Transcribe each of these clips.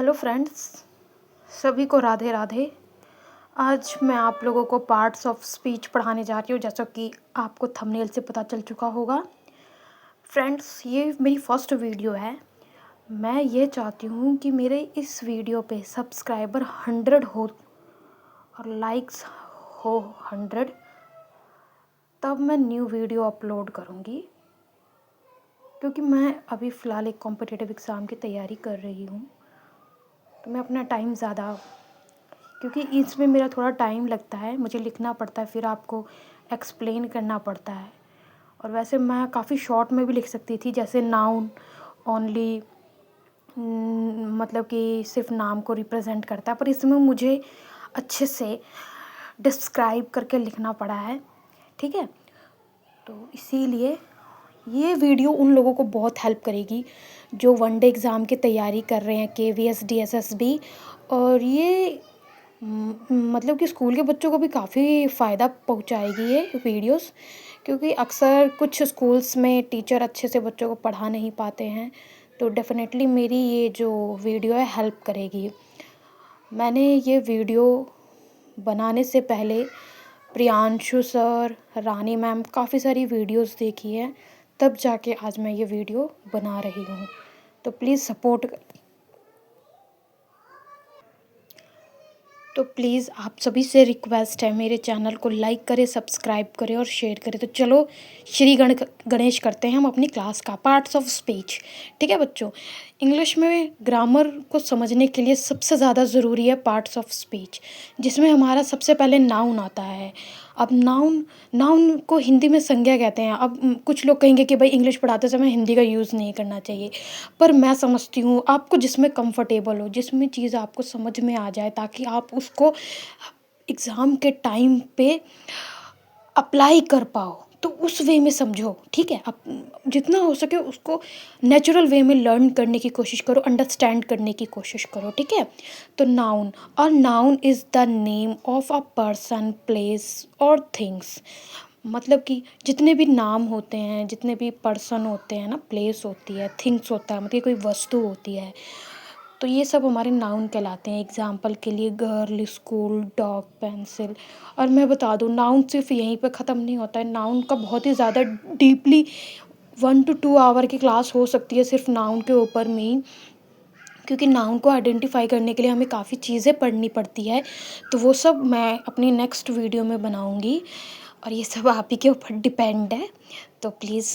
Hello friends, सभी को राधे राधे। आज मैं आप लोगों को पार्ट्स ऑफ स्पीच पढ़ाने जा रही हूँ, जैसा कि आपको थंबनेल से पता चल चुका होगा। फ्रेंड्स, ये मेरी फर्स्ट वीडियो है। मैं ये चाहती हूँ कि मेरे इस वीडियो पे सब्सक्राइबर 100 हो और लाइक्स हो 100, तब मैं न्यू वीडियो अपलोड करूँगी। क्योंकि मैं अभी फ़िलहाल एक कॉम्पिटिटिव एग्ज़ाम की तैयारी कर रही हूँ, तो मैं अपना टाइम ज़्यादा, क्योंकि इसमें मेरा थोड़ा टाइम लगता है, मुझे लिखना पड़ता है, फिर आपको एक्सप्लेन करना पड़ता है। और वैसे मैं काफ़ी शॉर्ट में भी लिख सकती थी, जैसे नाउन ओनली, मतलब कि सिर्फ नाम को रिप्रेजेंट करता है, पर इसमें मुझे अच्छे से डिस्क्राइब करके लिखना पड़ा है। ठीक है, तो इसीलिए ये वीडियो उन लोगों को बहुत हेल्प करेगी जो वनडे एग्ज़ाम की तैयारी कर रहे हैं, KVS DSSB। और ये मतलब कि स्कूल के बच्चों को भी काफ़ी फ़ायदा पहुंचाएगी ये वीडियोस, क्योंकि अक्सर कुछ स्कूल्स में टीचर अच्छे से बच्चों को पढ़ा नहीं पाते हैं। तो डेफ़िनेटली मेरी ये जो वीडियो है हेल्प करेगी। मैंने ये वीडियो बनाने से पहले प्रियांशु सर, रानी मैम, काफ़ी सारी वीडियोस देखी है, तब जाके आज मैं ये वीडियो बना रही हूँ। तो प्लीज़ सपोर्ट, तो प्लीज़ आप सभी से रिक्वेस्ट है, मेरे चैनल को लाइक करें, सब्सक्राइब करें और शेयर करें। तो चलो गणेश करते हैं हम अपनी क्लास का पार्ट्स ऑफ स्पीच। ठीक है बच्चों, इंग्लिश में ग्रामर को समझने के लिए सबसे ज़्यादा ज़रूरी है पार्ट्स ऑफ स्पीच, जिसमें हमारा सबसे पहले नाउन आता है। अब नाउन नाउन को हिंदी में संज्ञा कहते हैं। अब कुछ लोग कहेंगे कि भाई इंग्लिश पढ़ाते समय हिंदी का यूज़ नहीं करना चाहिए, पर मैं समझती हूँ आपको जिसमें कंफर्टेबल हो, जिसमें चीज़ आपको समझ में आ जाए, ताकि आप उसको एग्ज़ाम के टाइम पे अप्लाई कर पाओ, तो उस वे में समझो। ठीक है, आप जितना हो सके उसको नेचुरल वे में लर्न करने की कोशिश करो, अंडरस्टैंड करने की कोशिश करो। ठीक है, तो नाउन, और noun is the name of a person, place और थिंग्स। मतलब कि जितने भी नाम होते हैं, जितने भी पर्सन होते हैं ना, प्लेस होती है, थिंग्स होता है, मतलब कोई वस्तु होती है, तो ये सब हमारे नाउन कहलाते हैं। एग्जाम्पल के लिए गर्ल, स्कूल, डॉग, पेंसिल। और मैं बता दूँ, नाउन सिर्फ यहीं पे ख़त्म नहीं होता है, नाउन का बहुत ही ज़्यादा डीपली 1 to 2 आवर की क्लास हो सकती है सिर्फ नाउन के ऊपर में ही, क्योंकि नाउन को आइडेंटिफाई करने के लिए हमें काफ़ी चीज़ें पढ़नी पड़ती है। तो वो सब मैं अपनी नेक्स्ट वीडियो में बनाऊँगी, और ये सब आप ही के ऊपर डिपेंड है। तो प्लीज़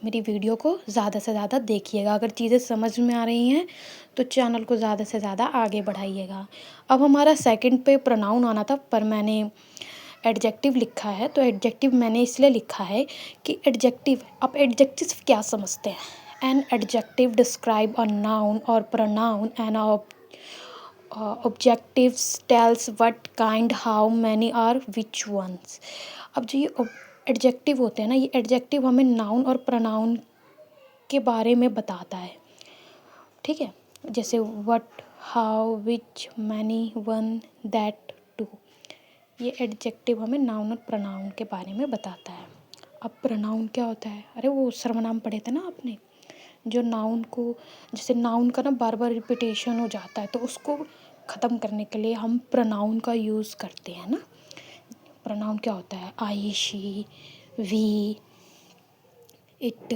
मेरी वीडियो को ज़्यादा से ज़्यादा देखिएगा। अगर चीज़ें समझ में आ रही हैं तो चैनल को ज़्यादा से ज़्यादा आगे बढ़ाइएगा। अब हमारा सेकंड पे प्रोनाउन आना था, पर मैंने एडजेक्टिव लिखा है। तो एडजेक्टिव मैंने इसलिए लिखा है कि एडजेक्टिव, आप एडजेक्टिव क्या समझते हैं? An adjective describe a noun और pronoun an objectives tells what kind, how many और विच वंस। अब जो ये एडजेक्टिव होते हैं ना, ये एडजेक्टिव हमें नाउन और प्रोनाउन के बारे में बताता है। ठीक है, जैसे what, how, which, many, one, that, two. ये एडजेक्टिव हमें नाउन और प्रोनाउन के बारे में बताता है। अब प्रोनाउन क्या होता है? अरे वो सर्वनाम पढ़े थे ना आपने, जो नाउन को, जैसे नाउन का ना बार बार रिपीटेशन हो जाता है, तो उसको ख़त्म करने के लिए हम प्रोनाउन का यूज़ करते हैं ना। प्रोनाउन क्या होता है? आई, शी, वी, इट,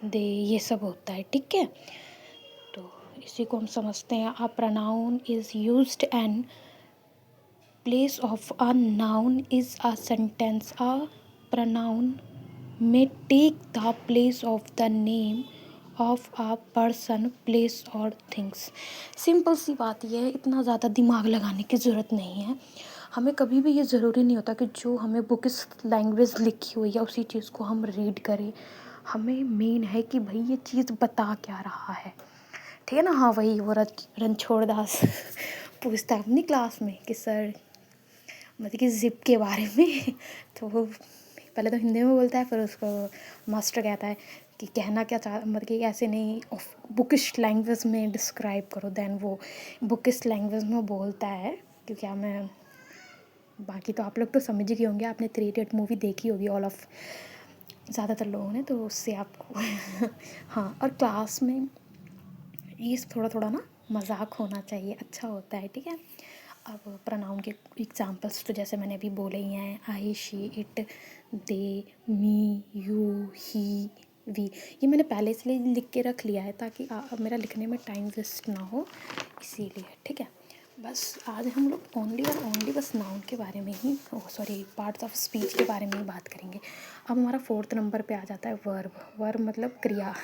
दे, ये सब होता है। ठीक है, तो इसी को हम समझते हैं। A pronoun is used and place of a noun is a sentence. A pronoun may take the place of the name of a person, place or things. Simple सी बात यह है, इतना ज़्यादा दिमाग लगाने की ज़रूरत नहीं है। हमें कभी भी ये ज़रूरी नहीं होता कि जो हमें बुक इस लैंग्वेज लिखी हुई है उसी चीज़ को हम रीड करें। हमें मेन है कि भाई ये चीज़ बता क्या रहा है। ठीक है ना। हाँ, वही वो रणछोड़ दास पूछता है अपनी क्लास में कि सर, मतलब कि ज़िप के बारे में तो वो पहले तो हिंदी में बोलता है, फिर उसको मास्टर कहता है कि कहना क्या चाह, मतलब कि ऐसे नहीं, बुकिश लैंग्वेज में डिस्क्राइब करो। देन वो बुकिश लैंग्वेज में बोलता है, क्योंकि मैं, बाकी तो आप लोग तो समझ ही गए होंगे, आपने 3 Idiot मूवी देखी होगी ऑल ऑफ, ज़्यादातर लोगों ने, तो उससे आपको हाँ, और क्लास में ये थोड़ा थोड़ा ना मजाक होना चाहिए, अच्छा होता है, ठीक है। अब प्रोनाउन के एग्जांपल्स तो जैसे मैंने अभी बोले ही हैं, I, she, it, they, me, you, he, we. ये मैंने पहले इसलिए लिख के रख लिया है ताकि मेरा लिखने में टाइम वेस्ट ना हो, इसीलिए, ठीक है। बस आज हम लोग ओनली और ओनली बस नाउन के बारे में ही, सॉरी, पार्ट्स ऑफ स्पीच के बारे में ही बात करेंगे। अब हमारा 4th नंबर पे आ जाता है वर्ब। वर्ब मतलब क्रिया,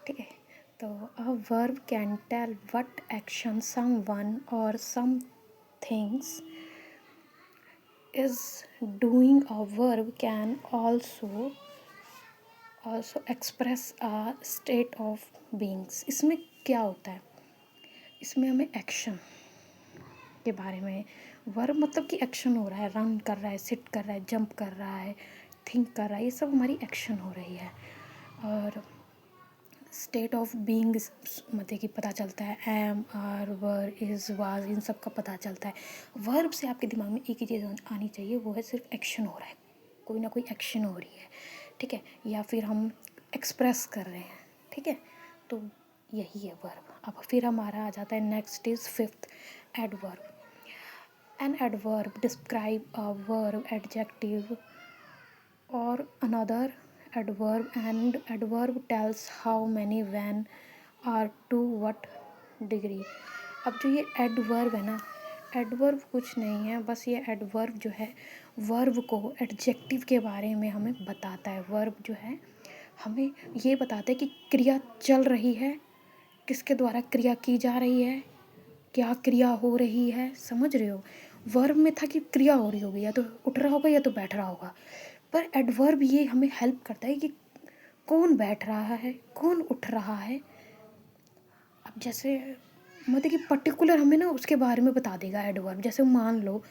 ठीक है। तो a verb can tell what action someone और some things is doing. A verb can also express a state of beings। इसमें क्या होता है, इसमें हमें एक्शन के बारे में, वर्ब मतलब कि एक्शन हो रहा है, रन कर रहा है, सिट कर रहा है, जंप कर रहा है, थिंक कर रहा है, ये सब हमारी एक्शन हो रही है। और स्टेट ऑफ बीइंग मतलब कि पता चलता है, am, are, were, is, was, इन सब का पता चलता है। वर्ब से आपके दिमाग में एक ही चीज़ आनी चाहिए, वो है सिर्फ एक्शन हो रहा है, कोई ना कोई एक्शन हो रही है, ठीक है, या फिर हम एक्सप्रेस कर रहे हैं, ठीक है। तो यही है वर्ब। अब फिर हमारा आ जाता है next is 5th adverb. An adverb describe a verb, adjective or another adverb, and adverb tells how many, when, or to what degree। अब जो ये एडवर्ब है ना, एडवर्ब कुछ नहीं है, बस ये एडवर्ब जो है वर्ब को एडजेक्टिव के बारे में हमें बताता है। वर्ब जो है हमें ये बताता है कि क्रिया चल रही है, किसके द्वारा क्रिया की जा रही है, क्या क्रिया हो रही है, समझ रहे हो। वर्ब में था कि क्रिया हो रही होगी, या तो उठ रहा होगा या तो बैठ रहा होगा, पर एडवर्ब ये हमें हेल्प करता है कि कौन बैठ रहा है, कौन उठ रहा है। अब जैसे मतलब कि पर्टिकुलर हमें ना उसके बारे में बता देगा एडवर्ब। जैसे मान लो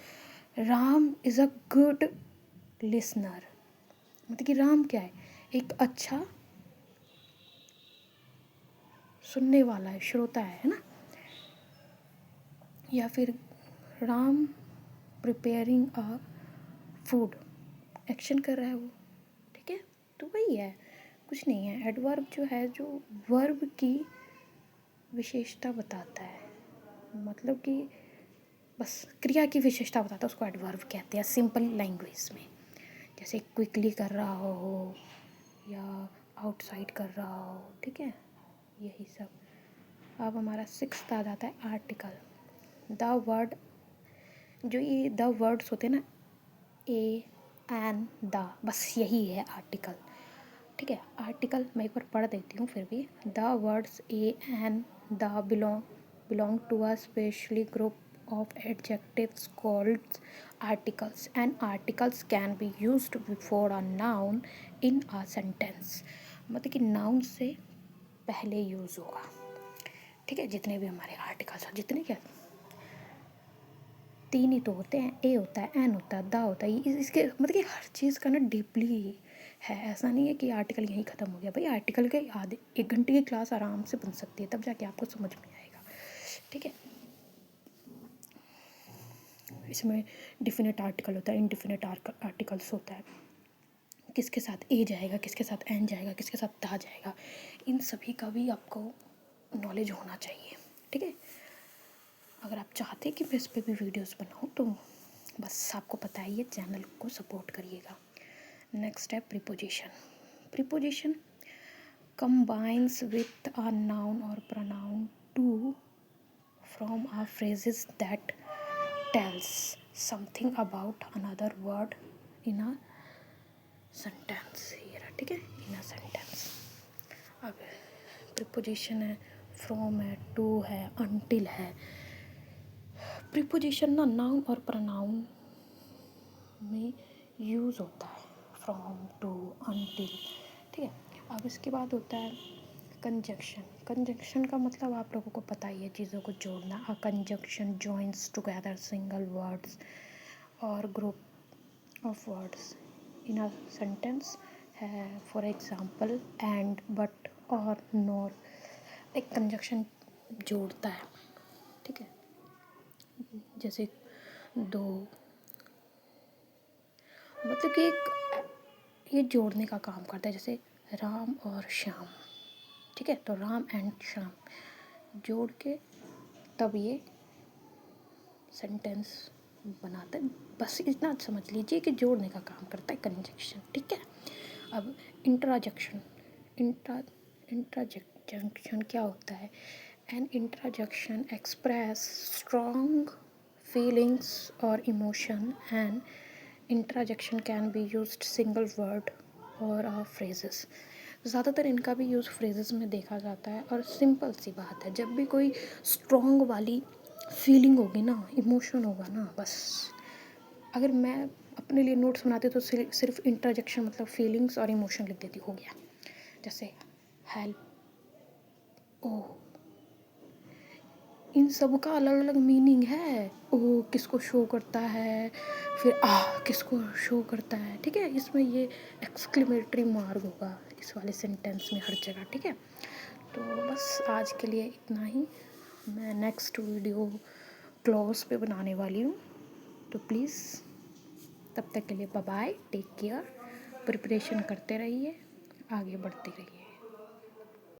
Ram is a good listener, मतलब कि राम क्या है, एक अच्छा सुनने वाला है, श्रोता है ना। या फिर Ram preparing a food, action कर रहा है वो, ठीक है। तो वही है, कुछ नहीं है। एडवर्ब जो है जो वर्ब की विशेषता बताता है, मतलब कि बस क्रिया की विशेषता बताता है, उसको एडवर्ब कहते हैं सिंपल लैंग्वेज में। जैसे क्विकली कर रहा हो या आउटसाइड कर रहा हो, ठीक है, यही सब। अब हमारा 6th आ जाता है आर्टिकल। द वर्ड, जो ये द वर्ड्स होते हैं ना, ए, एन, द, बस यही है आर्टिकल, ठीक है। आर्टिकल मैं एक बार पढ़ देती हूँ फिर भी। The words a and the belong to a specially group of adjectives called articles, and articles can be used before a noun in a sentence। मतलब कि नाउन से पहले यूज़ होगा, ठीक है। जितने भी हमारे आर्टिकल्स हैं, जितने क्या 3 ही तो होते हैं, ए होता है, एन होता है, द होता है, इसके मतलब कि हर चीज़ का ना डीपली है। ऐसा नहीं है कि आर्टिकल यहीं ख़त्म हो गया भाई। आर्टिकल के आधे 1 घंटे की क्लास आराम से बन सकती है, तब जाके आपको समझ में आएगा, ठीक है। इसमें डिफिनेट आर्टिकल होता है, इनडिफिनेट आर्टिकल्स होता है, किसके साथ ए जाएगा, किसके साथ एन जाएगा, किसके साथ दा जाएगा, इन सभी का भी आपको नॉलेज होना चाहिए, ठीक है। अगर आप चाहते हैं कि मैं इस पर भी वीडियोस बनाऊँ तो बस आपको पता ही है, चैनल को सपोर्ट करिएगा। नेक्स्ट है preposition. Preposition combines with a noun or pronoun to form a phrases that tells something about another word in a sentence। ये रहा, ठीक है, in a sentence। अब प्रीपोजिशन है, फ्रॉम है, टू है, until है। प्रीपोजिशन ना नाउन और pronoun में यूज़ होता है, फ्रॉम, टू, until, ठीक है। अब इसके बाद होता है कंजक्शन। कंजक्शन का मतलब आप लोगों को पता ही है, चीज़ों को जोड़ना। A conjunction joins together single words और group of words in a sentence है। फॉर एग्जांपल एंड, बट और नॉर। एक कंजक्शन जोड़ता है, ठीक है। जैसे दो, मतलब कि एक ये जोड़ने का काम करता है, जैसे राम और श्याम, ठीक है। तो राम एंड श्याम, जोड़ के तब ये सेंटेंस बनाता है। बस इतना समझ लीजिए कि जोड़ने का काम करता है कंजंक्शन, ठीक है। अब इंट्राजक्शन, इंट्राजक्शन क्या होता है? An interjection express strong feelings or emotion, and interjection can be used single word or phrases। ज़्यादातर इनका भी यूज़ फ्रेजेस में देखा जाता है। और सिंपल सी बात है, जब भी कोई स्ट्रॉन्ग वाली फीलिंग होगी ना, इमोशन होगा ना, बस अगर मैं अपने लिए नोट्स बनाती तो सिर्फ इंटरजेक्शन मतलब फीलिंग्स और इमोशन लिख देती, हो गया। जैसे हेल्प, ओह, इन सब का अलग अलग मीनिंग है। ओ किसको शो करता है, फिर किसको शो करता है, ठीक है। इसमें ये एक्सक्लेमेटरी मार्क होगा इस वाले सेंटेंस में हर जगह, ठीक है। तो बस आज के लिए इतना ही। मैं नेक्स्ट वीडियो क्लॉज पे बनाने वाली हूँ, तो प्लीज़ तब तक के लिए bye bye, take care, preparation करते रहिए, आगे बढ़ते रहिए।